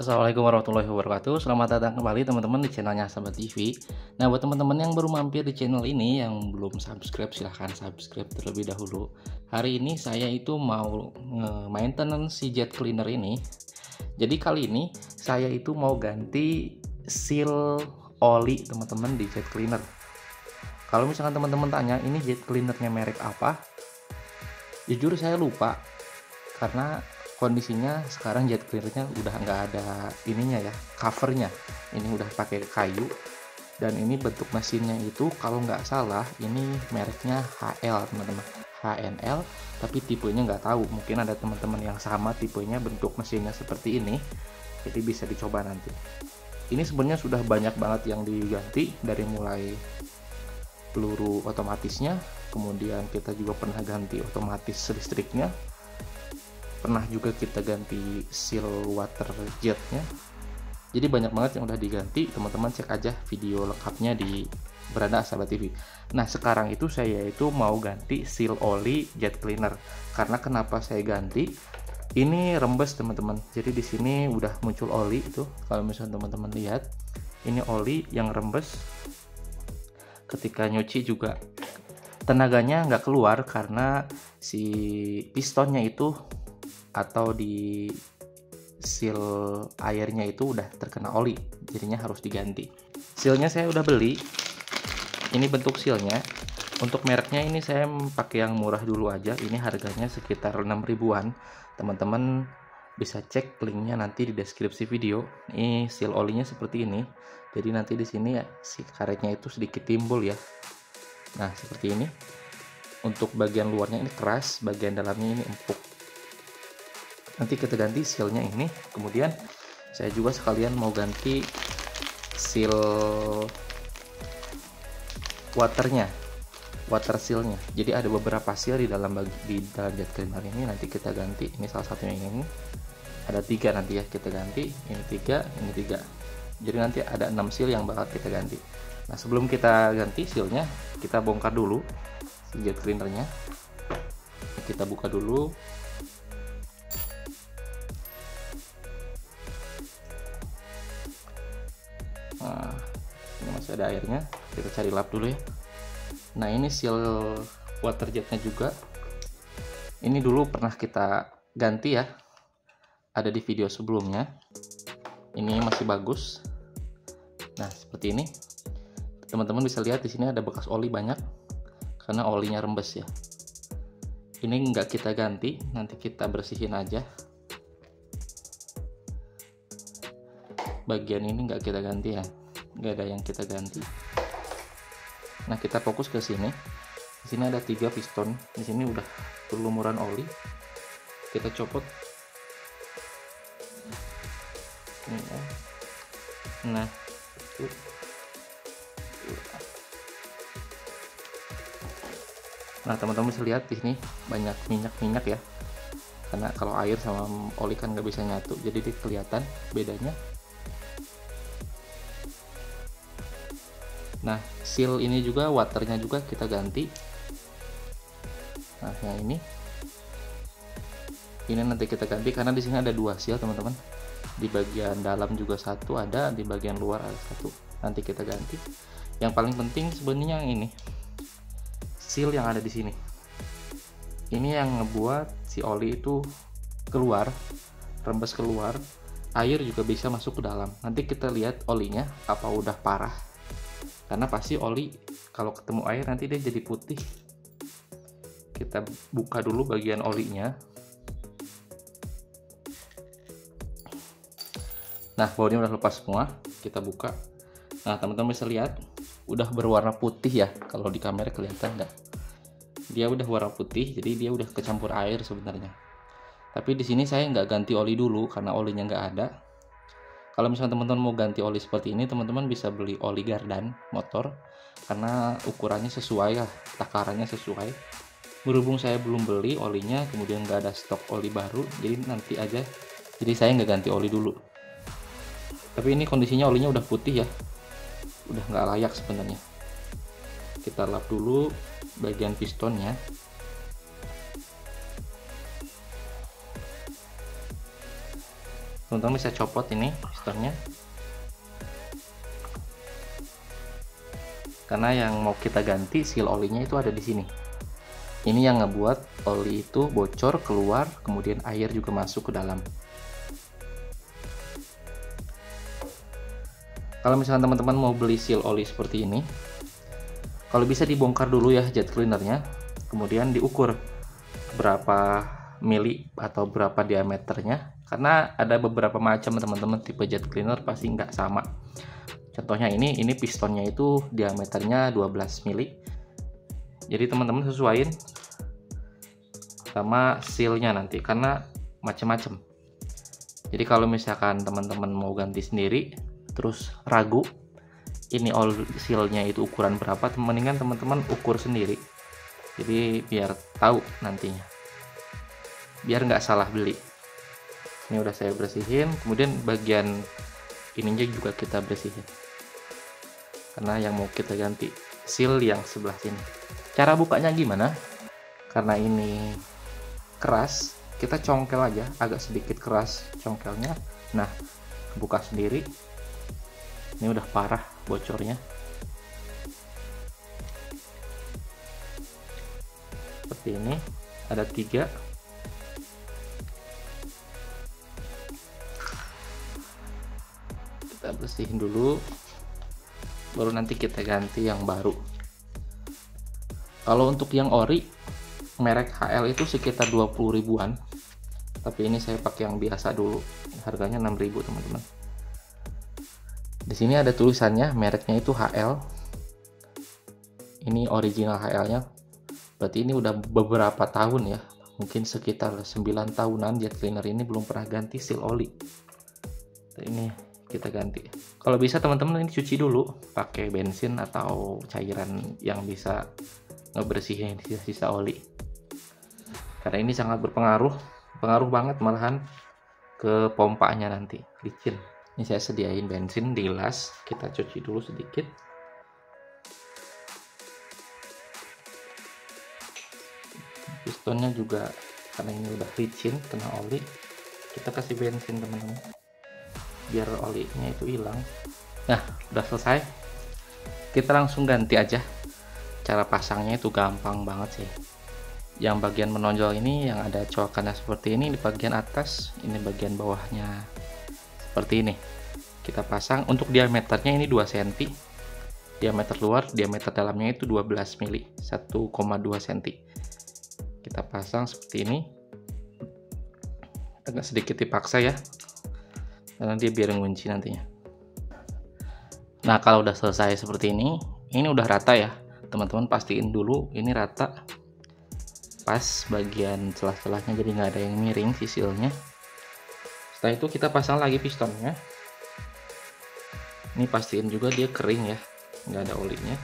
Assalamualaikum warahmatullahi wabarakatuh. Selamat datang kembali teman-teman di channelnya Sahabat TV. Nah, buat teman-teman yang baru mampir di channel ini yang belum subscribe, silahkan subscribe terlebih dahulu. Hari ini saya itu mau maintenance si jet cleaner ini. Jadi kali ini saya itu mau ganti seal oli teman-teman di jet cleaner. Kalau misalkan teman-teman tanya ini jet cleanernya merek apa, jujur saya lupa karena kondisinya sekarang jet cleanernya udah nggak ada ininya ya, covernya. Ini udah pakai kayu dan ini bentuk mesinnya itu kalau nggak salah ini mereknya HL teman-teman, HNL, tapi tipenya nggak tahu. Mungkin ada teman-teman yang sama tipenya, bentuk mesinnya seperti ini, jadi bisa dicoba nanti. Ini sebenarnya sudah banyak banget yang diganti, dari mulai peluru otomatisnya, kemudian kita juga pernah ganti otomatis listriknya, pernah juga kita ganti seal water jetnya. Jadi banyak banget yang udah diganti, teman-teman cek aja video lengkapnya di Beranda Sahabat TV. Nah, sekarang itu saya itu mau ganti seal oli jet cleaner. Karena kenapa saya ganti? Ini rembes teman-teman. Jadi di sini udah muncul oli itu. Kalau misalnya teman-teman lihat, ini oli yang rembes. Ketika nyuci juga tenaganya nggak keluar karena si pistonnya itu atau di seal airnya itu udah terkena oli, jadinya harus diganti. Sealnya saya udah beli, ini bentuk sealnya. Untuk mereknya ini saya pakai yang murah dulu aja, ini harganya sekitar 6 ribuan. Teman-teman bisa cek linknya nanti di deskripsi video. Ini seal olinya seperti ini, jadi nanti di sini ya, si karetnya itu sedikit timbul ya. Nah seperti ini. Untuk bagian luarnya ini keras, bagian dalamnya ini empuk. Nanti kita ganti sealnya ini. Kemudian saya juga sekalian mau ganti seal waternya, water sealnya. Jadi ada beberapa seal di dalam jet cleaner ini, nanti kita ganti. Ini salah satunya ini, ada 3 nanti ya kita ganti. Ini 3, ini 3, jadi nanti ada 6 seal yang bakal kita ganti. Nah sebelum kita ganti sealnya, kita bongkar dulu si jet cleanernya. Kita buka dulu. Nah, ini masih ada airnya, kita cari lap dulu ya. Nah ini seal water jetnya juga, ini dulu pernah kita ganti ya, ada di video sebelumnya. Ini masih bagus. Nah seperti ini, teman-teman bisa lihat di sini ada bekas oli banyak karena olinya rembes ya. Ini nggak kita ganti, nanti kita bersihin aja. Bagian ini nggak kita ganti ya, nggak ada yang kita ganti. Nah kita fokus ke sini. Di sini ada 3 piston, di sini udah berlumuran oli. Kita copot. Ini ya. Nah teman-teman bisa lihat di sini banyak minyak ya, karena kalau air sama oli kan nggak bisa nyatu, jadi dia kelihatan bedanya. Nah seal ini juga, waternya juga kita ganti. Nah yang ini nanti kita ganti karena di sini ada 2 seal teman-teman. Di bagian dalam juga satu ada, di bagian luar ada satu. Nanti kita ganti. Yang paling penting sebenarnya yang ini, seal yang ada di sini. Ini yang ngebuat si oli itu keluar, rembes keluar. Air juga bisa masuk ke dalam. Nanti kita lihat olinya apa udah parah. Karena pasti oli kalau ketemu air nanti dia jadi putih. Kita buka dulu bagian olinya. Nah baunya udah lepas semua, kita buka. Nah teman-teman bisa lihat udah berwarna putih ya, kalau di kamera kelihatan nggak? Dia udah warna putih, jadi dia udah kecampur air sebenarnya. Tapi di sini saya nggak ganti oli dulu karena olinya nggak ada. Kalau misalnya teman-teman mau ganti oli seperti ini, teman-teman bisa beli oli Gardan motor karena ukurannya sesuai lah, takarannya sesuai. Berhubung saya belum beli olinya, kemudian nggak ada stok oli baru, jadi nanti aja. Jadi saya nggak ganti oli dulu. Tapi ini kondisinya olinya udah putih ya, udah nggak layak sebenarnya. Kita lap dulu bagian pistonnya. Teman-teman bisa copot ini pistonnya, karena yang mau kita ganti seal olinya itu ada di sini. Ini yang ngebuat oli itu bocor keluar, kemudian air juga masuk ke dalam. Kalau misalkan teman-teman mau beli seal oli seperti ini, kalau bisa dibongkar dulu ya jet cleanernya, kemudian diukur berapa mili atau berapa diameternya, karena ada beberapa macam teman-teman tipe jet cleaner pasti nggak sama. Contohnya ini pistonnya itu diameternya 12 mili, jadi teman-teman sesuaiin sama sealnya nanti, karena macam-macam. Jadi kalau misalkan teman-teman mau ganti sendiri terus ragu ini sealnya itu ukuran berapa, mendingan teman-teman ukur sendiri, jadi biar tahu nantinya, biar nggak salah beli. Ini udah saya bersihin, kemudian bagian ininya juga kita bersihin, karena yang mau kita ganti seal yang sebelah sini. Cara bukanya gimana? Karena ini keras, kita congkel aja, agak sedikit keras congkelnya. Nah, buka sendiri. Ini udah parah bocornya. Seperti ini, ada 3. Kita bersihin dulu, baru nanti kita ganti yang baru. Kalau untuk yang ori merek HL itu sekitar 20 ribuan, tapi ini saya pakai yang biasa dulu, harganya 6.000 teman-teman. Di sini ada tulisannya, mereknya itu HL. Ini original HL-nya. Berarti ini udah beberapa tahun ya, mungkin sekitar 9 tahunan jet cleaner ini belum pernah ganti seal oli. Ini kita ganti. Kalau bisa teman-teman ini cuci dulu pakai bensin atau cairan yang bisa ngebersihin sisa-sisa oli, karena ini sangat pengaruh banget malahan ke pompanya nanti, licin. Ini saya sediain bensin di gelas, kita cuci dulu sedikit. Pistonnya juga karena ini udah licin kena oli, kita kasih bensin teman-teman, biar olinya itu hilang. Nah, udah selesai, kita langsung ganti aja. Cara pasangnya itu gampang banget sih. Yang bagian menonjol ini yang ada coakannya seperti ini di bagian atas, ini bagian bawahnya seperti ini. Kita pasang. Untuk diameternya ini 2 cm, diameter luar, diameter dalamnya itu 12 mili, 1,2 cm. Kita pasang seperti ini, agak sedikit dipaksa ya, karena dia biar ngunci nantinya. Nah, kalau udah selesai seperti ini udah rata ya teman-teman, pastiin dulu ini rata pas bagian celah-celahnya, jadi nggak ada yang miring sisilnya. Setelah itu kita pasang lagi pistonnya. Ini pastiin juga dia kering ya, nggak ada olinya,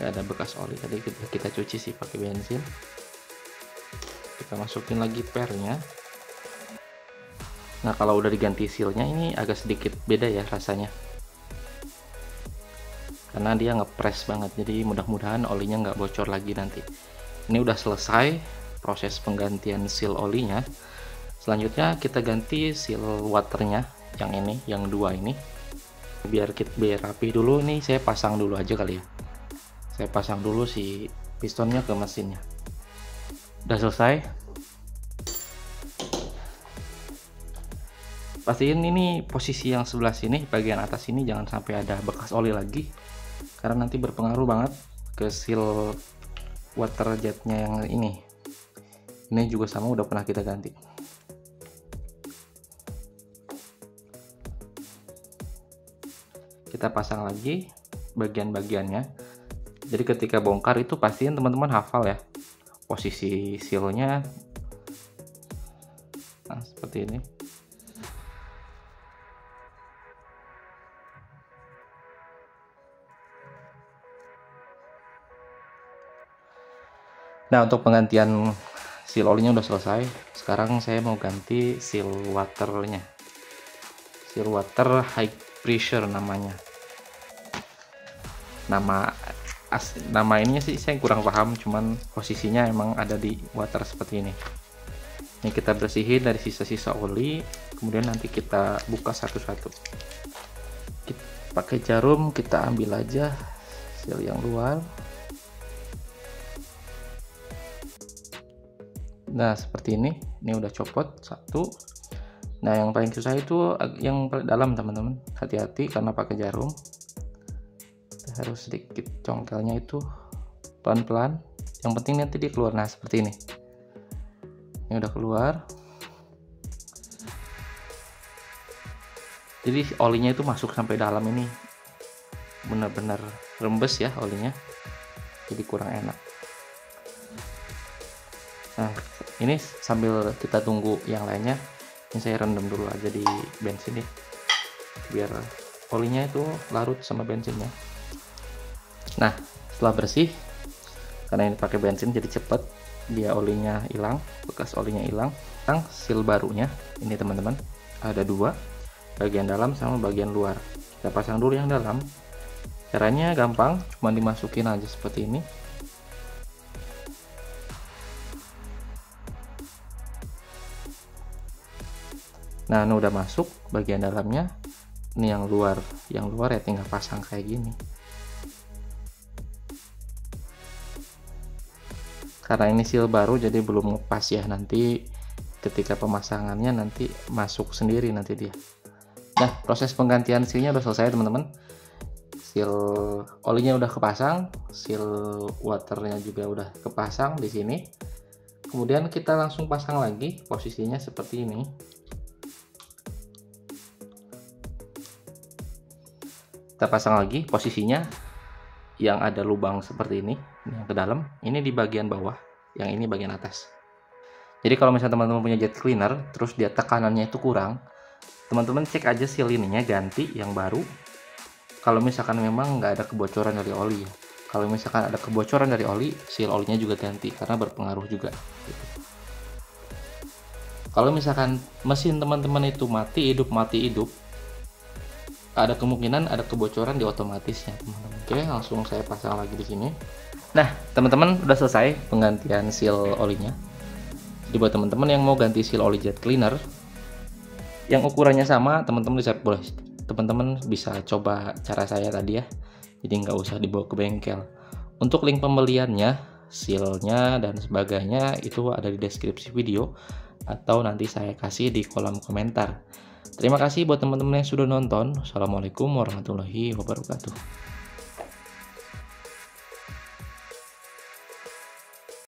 nggak ada bekas oli. Tadi kita cuci sih pakai bensin. Kita masukin lagi pernya. Nah, kalau udah diganti sealnya ini agak sedikit beda ya rasanya, karena dia ngepres banget, jadi mudah-mudahan olinya nggak bocor lagi nanti. Ini udah selesai proses penggantian seal olinya. Selanjutnya kita ganti seal waternya, yang ini, yang 2 ini. Biar rapi dulu nih, saya pasang dulu aja kali ya. Saya pasang dulu si pistonnya ke mesinnya. Udah selesai. Pastiin ini posisi yang sebelah sini, bagian atas ini jangan sampai ada bekas oli lagi, karena nanti berpengaruh banget ke seal water jetnya yang ini. Ini juga sama, udah pernah kita ganti. Kita pasang lagi bagian-bagiannya. Jadi ketika bongkar itu pastiin teman-teman hafal ya posisi sealnya. Nah, seperti ini. Nah, untuk penggantian seal olinya udah selesai. Sekarang saya mau ganti seal waternya. Seal water high pressure namanya. Nama ininya sih saya kurang paham, cuman posisinya emang ada di water seperti ini. Ini kita bersihin dari sisa-sisa oli, kemudian nanti kita buka satu-satu. Pakai jarum kita ambil aja seal yang luar. Nah seperti ini udah copot satu. Nah yang paling susah itu yang paling dalam teman-teman, hati-hati karena pakai jarum. Kita harus sedikit congkelnya itu pelan-pelan, yang penting nanti dia keluar. Nah seperti ini udah keluar. Jadi olinya itu masuk sampai dalam ini, benar-benar rembes ya olinya, jadi kurang enak. Nah ini sambil kita tunggu yang lainnya, ini saya rendam dulu aja di bensin nih, biar olinya itu larut sama bensinnya. Nah setelah bersih, karena ini pakai bensin jadi cepet dia olinya hilang, bekas olinya hilang. Sekarang seal barunya ini teman-teman ada dua, bagian dalam sama bagian luar. Kita pasang dulu yang dalam. Caranya gampang, cuma dimasukin aja seperti ini. Nah ini udah masuk bagian dalamnya. Ini yang luar ya tinggal pasang kayak gini. Karena ini seal baru jadi belum ngepas ya, nanti ketika pemasangannya nanti masuk sendiri nanti dia. Nah proses penggantian sealnya udah selesai teman-teman. Seal olinya udah kepasang, seal waternya juga udah kepasang di sini. Kemudian kita langsung pasang lagi, posisinya seperti ini. Kita pasang lagi posisinya yang ada lubang seperti ini yang ke dalam, ini di bagian bawah, yang ini bagian atas. Jadi kalau misalnya teman-teman punya jet cleaner terus dia tekanannya itu kurang, teman-teman cek aja seal ininya, ganti yang baru. Kalau misalkan memang nggak ada kebocoran dari oli ya. Kalau misalkan ada kebocoran dari oli, seal olinya juga ganti karena berpengaruh juga gitu. Kalau misalkan mesin teman-teman itu mati hidup, ada kemungkinan ada kebocoran di otomatisnya teman-teman. Oke, langsung saya pasang lagi di sini. Nah teman-teman udah selesai penggantian seal olinya. Jadi buat teman-teman yang mau ganti seal oli jet cleaner yang ukurannya sama, teman-teman bisa coba cara saya tadi ya, jadi nggak usah dibawa ke bengkel. Untuk link pembeliannya, sealnya dan sebagainya itu ada di deskripsi video atau nanti saya kasih di kolom komentar. Terima kasih buat teman-teman yang sudah nonton. Assalamualaikum warahmatullahi wabarakatuh.